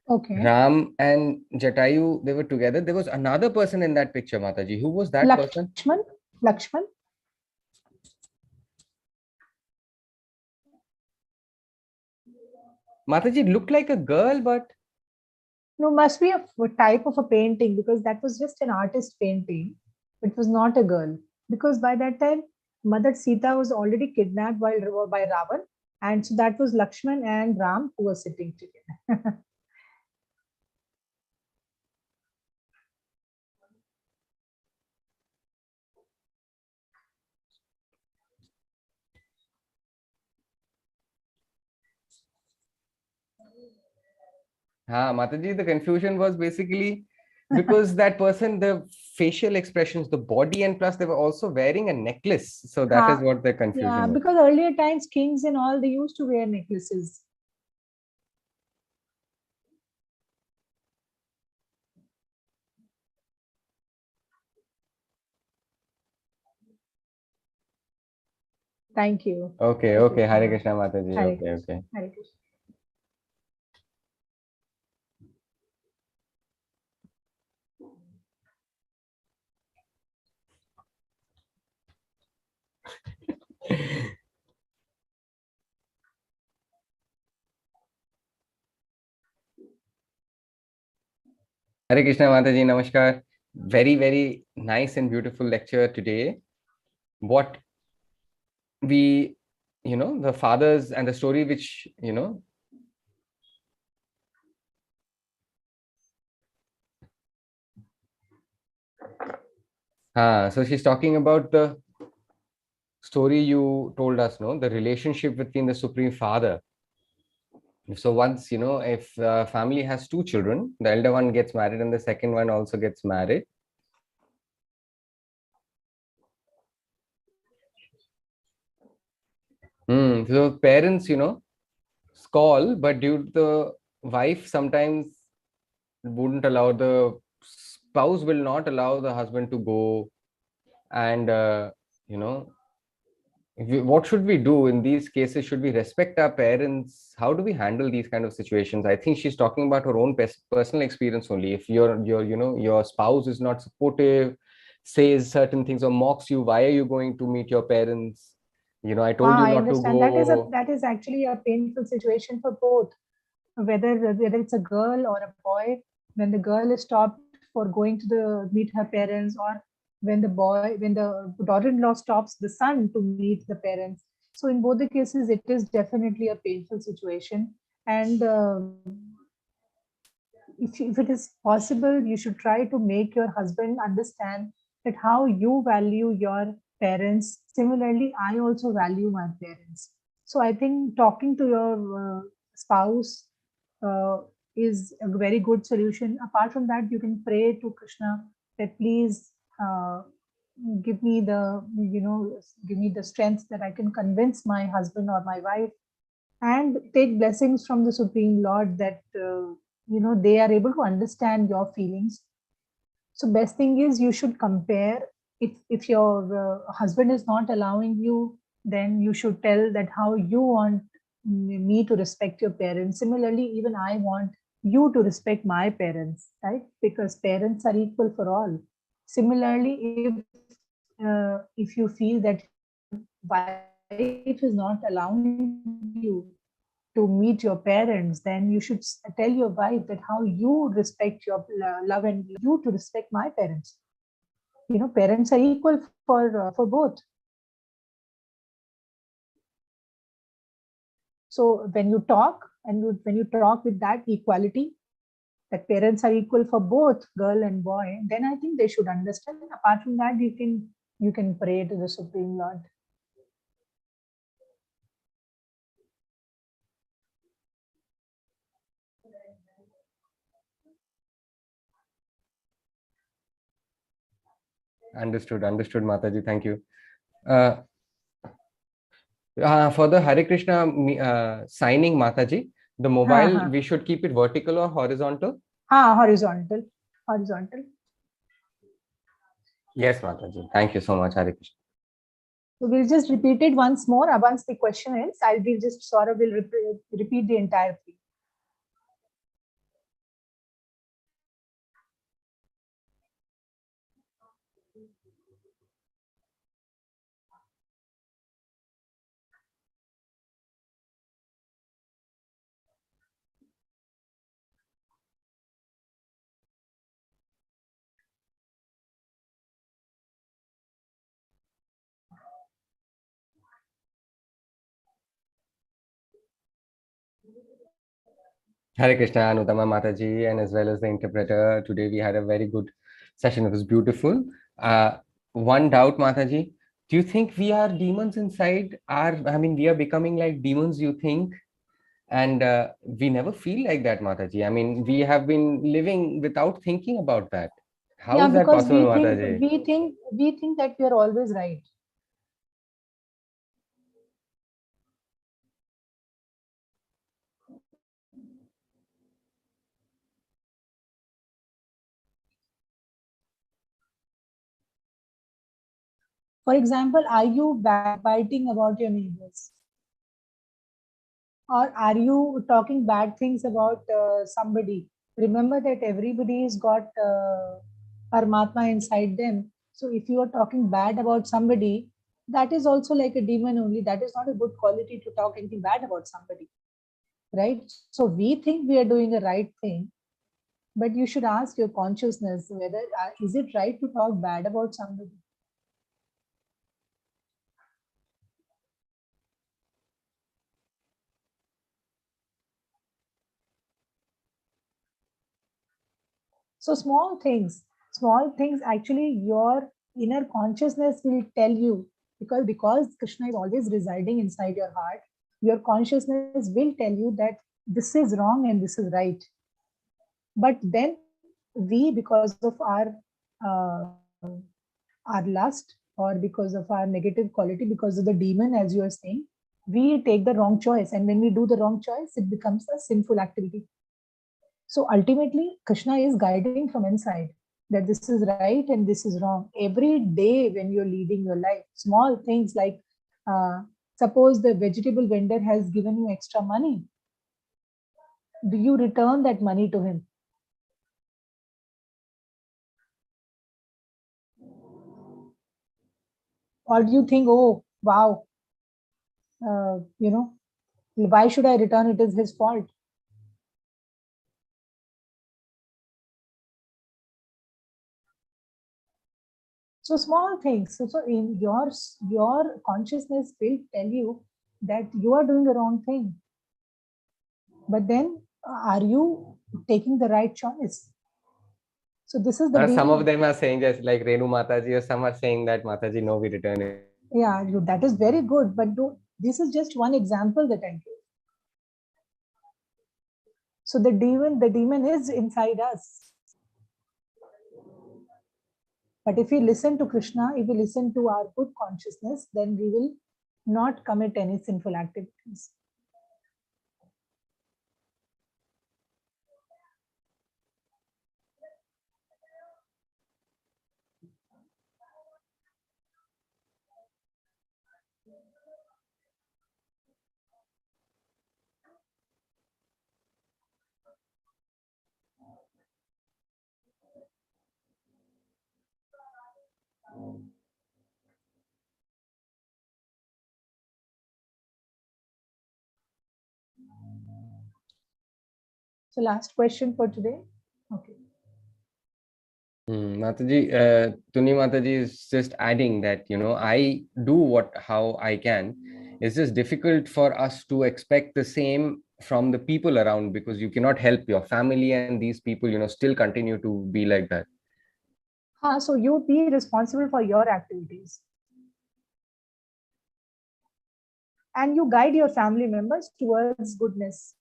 Okay. Ram and Jatayu, they were together. There was another person in that picture, Mataji. Who was that person? Lakshman. Lakshman. Mataji looked like a girl, but No, must be a type of a painting because that was just an artist painting. It was not a girl because by that time, Mother Sita was already kidnapped by Ravan, and so that was Lakshman and Ram who were sitting together. Mataji, the confusion was basically because that person, the facial expressions, the body, and plus they were also wearing a necklace. So that is Ha, what the yeah, confusion was. because earlier times, kings and all, they used to wear necklaces. Thank you. Okay, Hare okay. Hare Krishna. Krishna Mataji. Hare Okay, Krishna. okay. Hare Krishna. Hare Krishna Mataji, Namaskar. Very, very nice and beautiful lecture today. What we, the fathers and the story which, so she's talking about the story you told us, no, the relationship between the Supreme Father. So once, if family has two children, the elder one gets married and the second one also gets married. So parents, call, but due to the wife sometimes wouldn't allow, the spouse will not allow the husband to go. And, you know, what should we do in these cases? Should we respect our parents? How do we handle these kind of situations? I think she's talking about her own personal experience only. If your spouse is not supportive, says certain things or mocks you, why are you going to meet your parents? I told Ah, you I not to understand. go. That is actually a painful situation for both, whether it's a girl or a boy. When the girl is stopped for going to the meet her parents, or when the daughter-in-law stops the son to meet the parents. So in both the cases, it is definitely a painful situation. And if it is possible, you should try to make your husband understand that how you value your parents. Similarly, I also value my parents. So I think talking to your spouse uh, is a very good solution. Apart from that, you can pray to Krishna that please give me the give me the strength that I can convince my husband or my wife, and take blessings from the Supreme Lord that they are able to understand your feelings. So best thing is you should compare. If your husband is not allowing you, then you should tell that how you want me to respect your parents. Similarly, even I want you to respect my parents, right? Because parents are equal for all. Similarly, if you feel that wife is not allowing you to meet your parents, then you should tell your wife that how you respect your love and you to respect my parents. Parents are equal for both. So when you talk and when you talk with that equality, that parents are equal for both girl and boy, then I think they should understand. Apart from that, you can pray to the Supreme Lord. Understood, Mataji. Thank you. Uh, For the Hare Krishna signing, Mataji, the हाँ mobile, हाँ we should keep it vertical or horizontal? हाँ, horizontal, horizontal. Yes, Mataji. Thank you so much, Hare Krishna. So we'll just repeat it once more. Once the question ends, I'll be just Saurabh will repeat the entire thing. Hare Krishna, Anutama Mataji, and as well as the interpreter. Today we had a very good session. It was beautiful. One doubt, Mataji. Do you think we are demons inside? We are becoming like demons, you think? And we never feel like that, Mataji. I mean, we have been living without thinking about that. How Yeah, is that because possible, Mataji? we think that we are always right. For example, are you backbiting about your neighbors? Or are you talking bad things about somebody? Remember that everybody's got Paramatma inside them. So if you are talking bad about somebody, that is also like a demon only. That is not a good quality to talk anything bad about somebody, right? So we think we are doing the right thing, but you should ask your consciousness whether is it right to talk bad about somebody. So small things actually your inner consciousness will tell you, because Krishna is always residing inside your heart. Your consciousness will tell you that this is wrong and this is right. But then we, because of our lust or because of our negative quality, because of the demon, as you are saying, we take the wrong choice. And when we do the wrong choice, it becomes a sinful activity. So ultimately, Krishna is guiding from inside that this is right and this is wrong. Every day when you're leading your life, small things like suppose the vegetable vendor has given you extra money, do you return that money to him? Or do you think, oh, wow, you know, why should I return? It is his fault. So small things. So in your consciousness will tell you that you are doing the wrong thing. But then are you taking the right choice? So this is the Some of demon. them are saying just like Renu Mataji, or some are saying that Mataji, no, we return it. Yeah, that is very good. But this is just one example that I give. So the demon is inside us. But if we listen to Krishna, if we listen to our good consciousness, then we will not commit any sinful activities. So last question for today. Okay. Mataji, Tuni Mataji is just adding that, I do how I can. It's just difficult for us to expect the same from the people around, because you cannot help your family and these people, still continue to be like that. So you be responsible for your activities and you guide your family members towards goodness.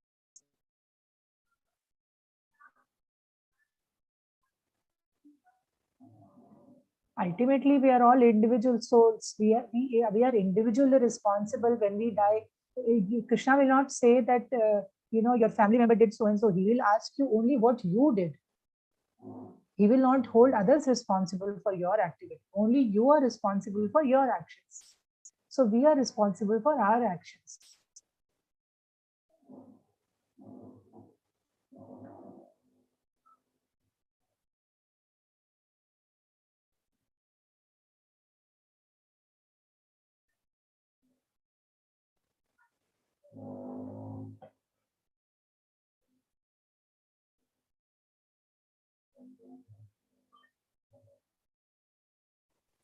Ultimately, we are all individual souls. We are individually responsible when we die. Krishna will not say that your family member did so and so. He will ask you only what you did. He will not hold others responsible for your activity. Only you are responsible for your actions. So we are responsible for our actions.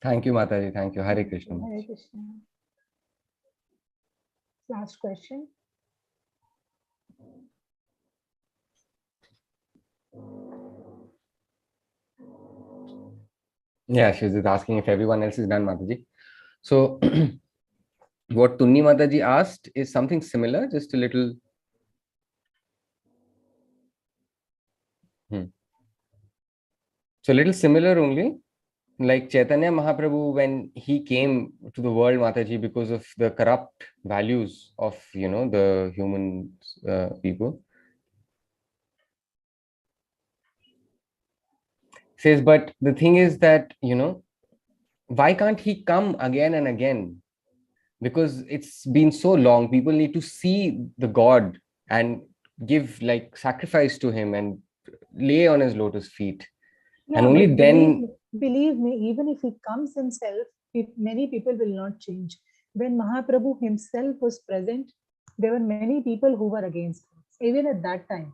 Thank you, Mataji. Thank you. Hare Krishna. Hare Krishna. Last question. Yeah, she was just asking if everyone else is done, Mataji. So, what Tunni Mataji asked is something similar, just a little. So, a little similar only. Like Chaitanya Mahaprabhu, when he came to the world, Mataji, because of the corrupt values of the human people, says, but the thing is that why can't he come again and again? Because it's been so long. People need to see the God and give like sacrifice to him and lay on his lotus feet, and Yeah, only but then. believe me, even if he comes himself, many people will not change. When Mahaprabhu himself was present, there were many people who were against him, even at that time.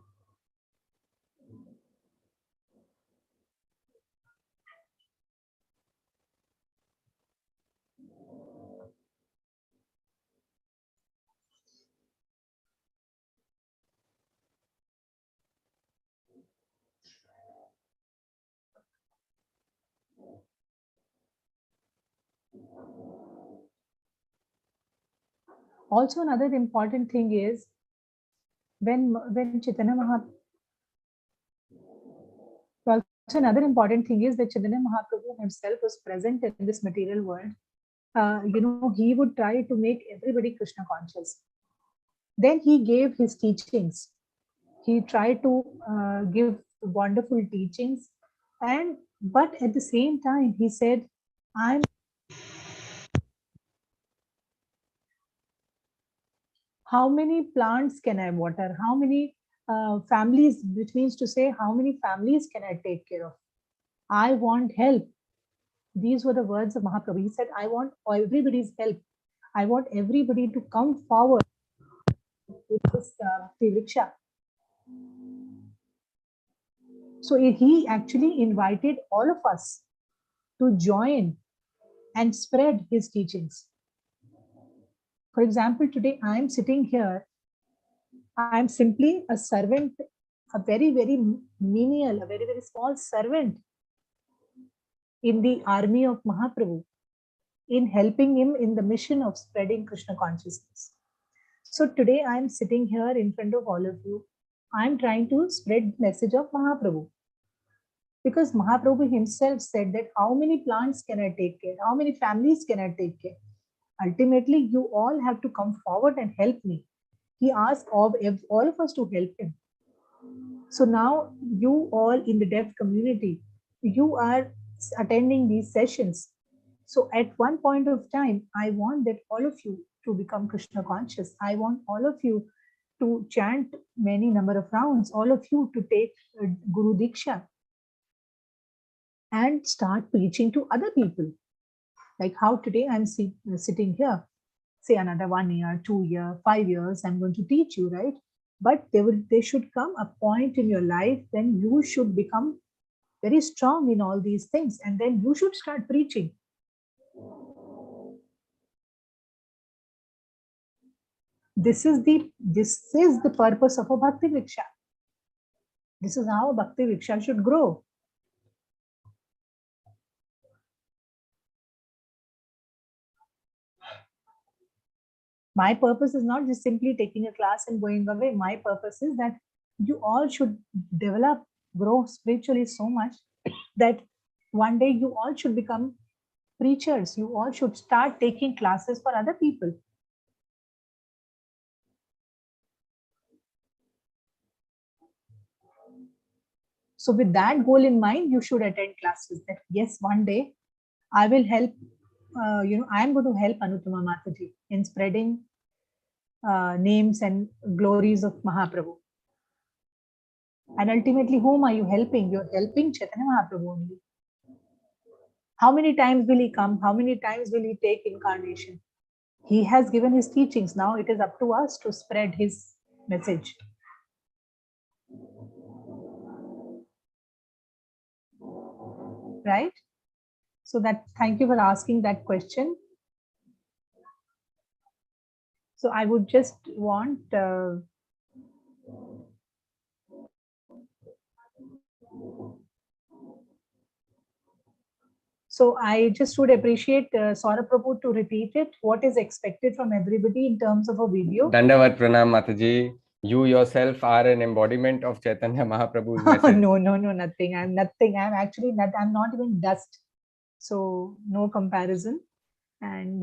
Also, another important thing is when Chaitanya Mahaprabhu. Also, another important thing is that Chaitanya Mahaprabhu himself was present in this material world. He would try to make everybody Krishna conscious. Then he gave his teachings. He tried to give wonderful teachings, and but at the same time he said, I'm how many plants can I water? How many families, which means to say, how many families can I take care of? I want help. These were the words of Mahaprabhu. He said, I want everybody's help. I want everybody to come forward with this Vriksha. So he actually invited all of us to join and spread his teachings. For example, today I am sitting here. I am simply a servant, a very, very menial, a very, very small servant in the army of Mahaprabhu, in helping him in the mission of spreading Krishna consciousness. So today I am sitting here in front of all of you. I am trying to spread the message of Mahaprabhu. Because Mahaprabhu himself said that how many plants can I take care? How many families can I take care? Ultimately, you all have to come forward and help me. He asked all of us to help him. So now you all in the deaf community, you are attending these sessions. So at one point of time, I want that all of you to become Krishna conscious. I want all of you to chant many number of rounds, all of you to take Guru Diksha and start preaching to other people. Like how today I'm sitting here, say another 1 year, 2 year, 5 years, I'm going to teach you, right? But there should come a point in your life when you should become very strong in all these things, and then you should start preaching. This is the purpose of a Bhakti Vriksha. This is how a Bhakti Vriksha should grow. My purpose is not just simply taking a class and going away. My purpose is that you all should develop, grow spiritually so much that One day you all should become preachers. You all should start taking classes for other people. So with that goal in mind, you should attend classes. That yes, one day I will help. I am going to help Anutama Mataji in spreading names and glories of Mahaprabhu. And ultimately, whom are you helping? You're helping Chaitanya Mahaprabhu only. How many times will he come? How many times will he take incarnation? He has given his teachings. Now it is up to us to spread his message. Right? So that, thank you for asking that question. So I would just want so I just would appreciate Saurabh Prabhu to repeat it. What is expected from everybody in terms of a video? Dandavat Pranam Mataji. You yourself are an embodiment of Chaitanya Mahaprabhu's message. No, nothing. I'm nothing. I'm actually not. I'm not even dust. So no comparison. And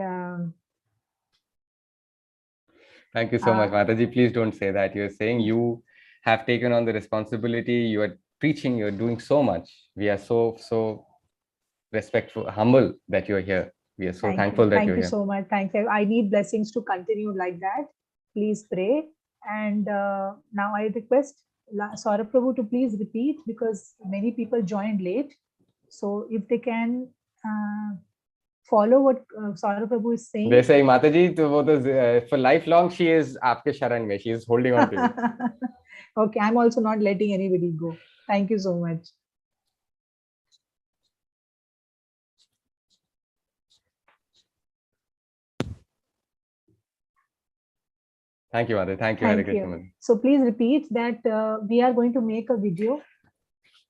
thank you so much, Mataji. Please don't say that. You're saying you have taken on the responsibility. You are preaching. You're doing so much. We are so respectful, humble that you're here. We are so thankful that you're here. Thank you so much. Thanks. I need blessings to continue like that. Please pray. And now I request Saurabh Prabhu to please repeat, because many people joined late. So if they can follow what Saurabh Prabhu is saying. They're saying, Mataji, for lifelong, she is aapke sharan mein. She is holding on to you. Okay, I'm also not letting anybody go. Thank you so much. Thank you, Mataji. Thank you, Hare Krishna. So please repeat that we are going to make a video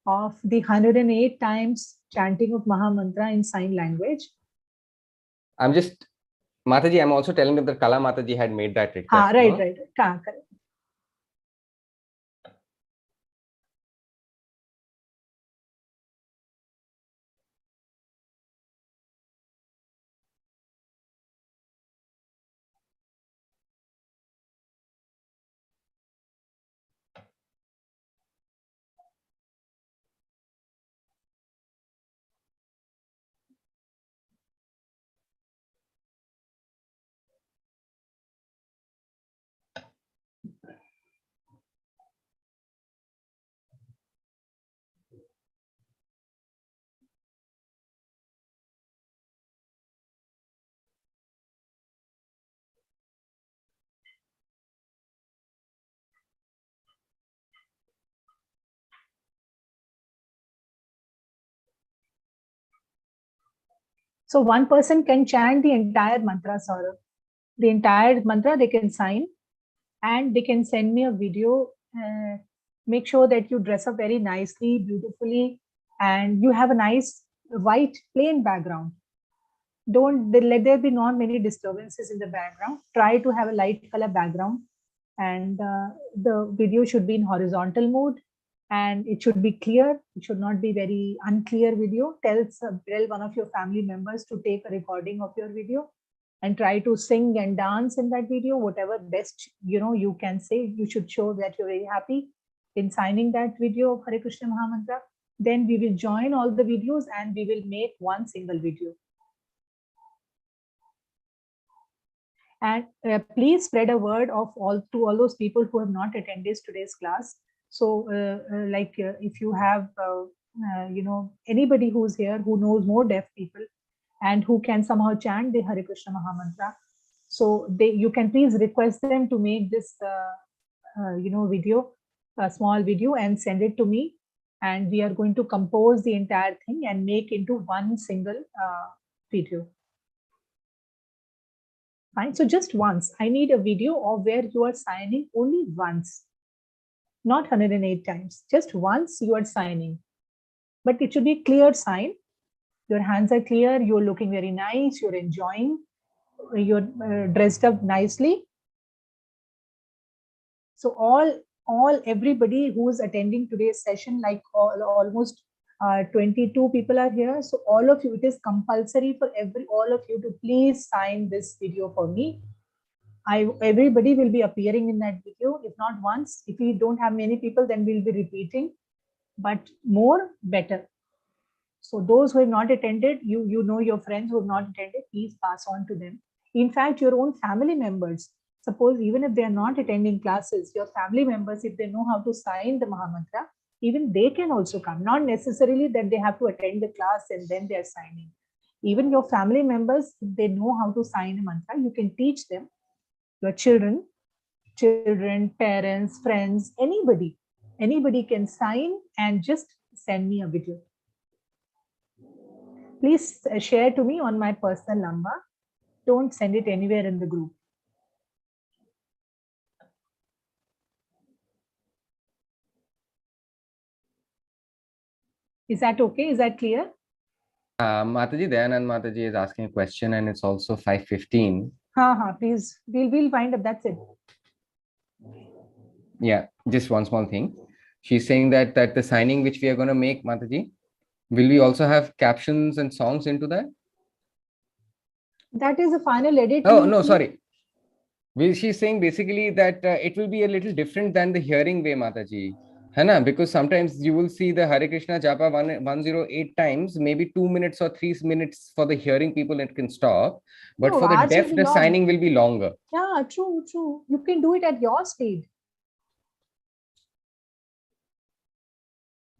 of the 108 times chanting of Maha Mantra in sign language. Mataji, I'm also telling them that Kala Mataji had made that request. Right. Correct. So one person can chant the entire mantra, Saurabh. The entire mantra they can sign, and they can send me a video. Make sure that you dress up very nicely, beautifully, and you have a nice white plain background. Don't let there be not many disturbances in the background. Try to have a light color background, and the video should be in horizontal mode, and it should be clear. It should not be very unclear video. Tell one of your family members to take a recording of your video and try to sing and dance in that video. Whatever best you can say. You should show that you're very happy in signing that video of Hare Krishna Mahamantra. Then we will join all the videos and we will make one single video. And please spread a word of to all those people who have not attended today's class. So if you have anybody who's here who knows more deaf people and who can somehow chant the Hare Krishna Mahamantra, so you can please request them to make this video, a small video, and send it to me, and we are going to compose the entire thing and make into one single video. Fine. So just once, I need a video of where you are signing only once, not 108 times. Just once you are signing, but it should be clear sign. Your hands are clear. You're looking very nice. You're enjoying. You're dressed up nicely. So everybody who is attending today's session, like almost 22 people are here. So all of you, it is compulsory for all of you to please sign this video for me. Everybody will be appearing in that video. If not once, if we don't have many people, then we'll be repeating, but more better. So those who have not attended, you know your friends who have not attended, please pass on to them. In fact, your own family members, suppose even if they are not attending classes, your family members, if they know how to sign the Mahamantra, even they can also come. Not necessarily that they have to attend the class and then they are signing. Even your family members, if they know how to sign a mantra, you can teach them. Your children, parents, friends, anybody can sign and just send me a video. Please share to me on my personal number. Don't send it anywhere in the group. Is that okay? Is that clear? Mataji, Dayanand Mataji is asking a question and it's also 5:15. Please, we'll wind up. That's it. Yeah, just one small thing. She's saying that the signing which we are going to make, Mataji, will we also have captions and songs into that? That is a final edit. Oh, no, sorry. She's saying basically that it will be a little different than the hearing way, Mataji. Hana, because sometimes you will see the Hare Krishna Japa 108 times, maybe 2 minutes or 3 minutes for the hearing people, it can stop. But No, for the ours will deaf, be the long. signing will be longer. Yeah, true. You can do it at your speed.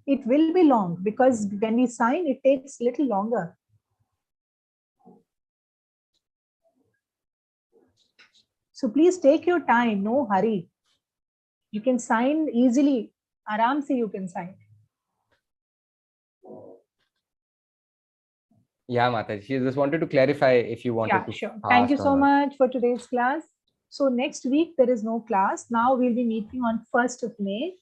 It will be long because when we sign, it takes little longer. So please take your time, no hurry. You can sign easily. Aram se you can sign. Yeah, Mataji. She just wanted to clarify if you wanted to. Sure. Thank you so much for today's class. So next week there is no class. Now we'll be meeting on 1st of May,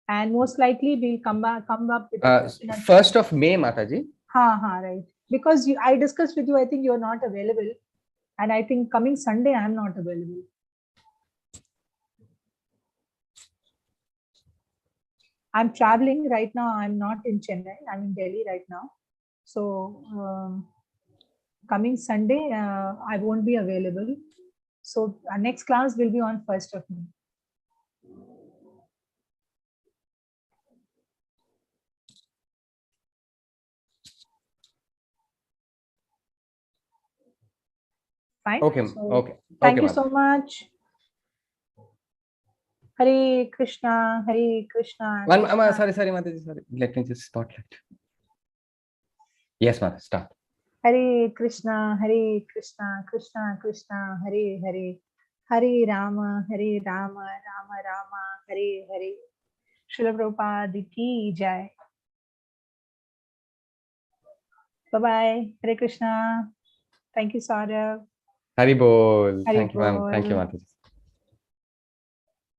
and most likely we'll come up with 1st of May, Mataji. Right. Because I discussed with you, I think you're not available, and I think coming Sunday I am not available. I'm traveling right now. I'm not in Chennai. I'm in Delhi right now. So coming Sunday, I won't be available. So our next class will be on 1st of May. Fine. Okay. So, Okay. Thank you so much. Hare Krishna, Hare Krishna. Sorry, Mataji. Sorry. Let me just spotlight. Yes, Mataji. Start. Hare Krishna, Krishna Krishna, Hare Hare, Hare Rama, Rama Rama, Hare Hare. Srila Prabhupada ki jai. Bye-bye. Hare Krishna. Thank you, Saurabh. Hari Bol. Hari Thank you, ma'am. Thank you, Bol. Mataji.